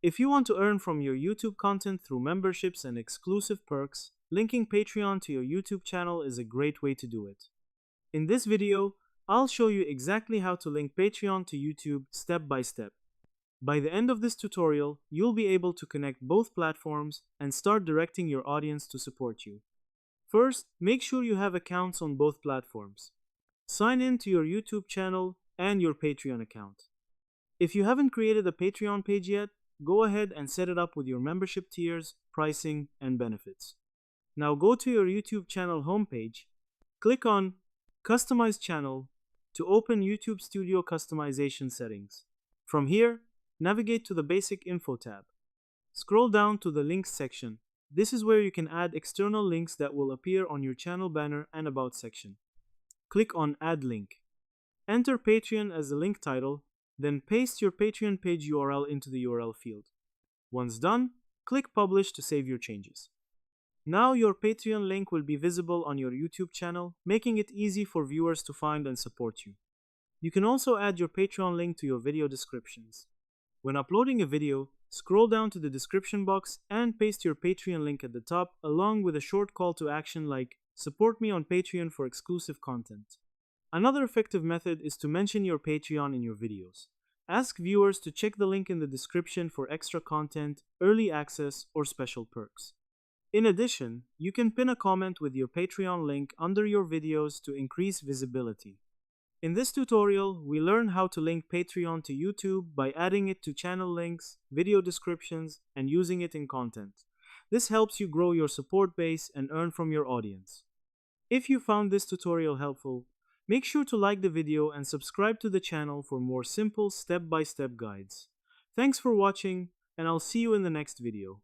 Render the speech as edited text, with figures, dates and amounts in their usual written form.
If you want to earn from your YouTube content through memberships and exclusive perks, linking Patreon to your YouTube channel is a great way to do it. In this video, I'll show you exactly how to link Patreon to YouTube step by step. By the end of this tutorial, you'll be able to connect both platforms and start directing your audience to support you. First, make sure you have accounts on both platforms. Sign in to your YouTube channel and your Patreon account. If you haven't created a Patreon page yet, go ahead and set it up with your membership tiers, pricing, and benefits. Now go to your YouTube channel homepage, click on Customize Channel to open YouTube Studio customization settings. From here, navigate to the Basic Info tab. Scroll down to the Links section. This is where you can add external links that will appear on your channel banner and About section. Click on Add Link. Enter Patreon as the link title, then paste your Patreon page URL into the URL field. Once done, click Publish to save your changes. Now your Patreon link will be visible on your YouTube channel, making it easy for viewers to find and support you. You can also add your Patreon link to your video descriptions. When uploading a video, scroll down to the description box and paste your Patreon link at the top, along with a short call to action like "Support me on Patreon for exclusive content." Another effective method is to mention your Patreon in your videos. Ask viewers to check the link in the description for extra content, early access, or special perks. In addition, you can pin a comment with your Patreon link under your videos to increase visibility. In this tutorial, we learn how to link Patreon to YouTube by adding it to channel links, video descriptions, and using it in content. This helps you grow your support base and earn from your audience. If you found this tutorial helpful, make sure to like the video and subscribe to the channel for more simple step-by-step guides. Thanks for watching, and I'll see you in the next video.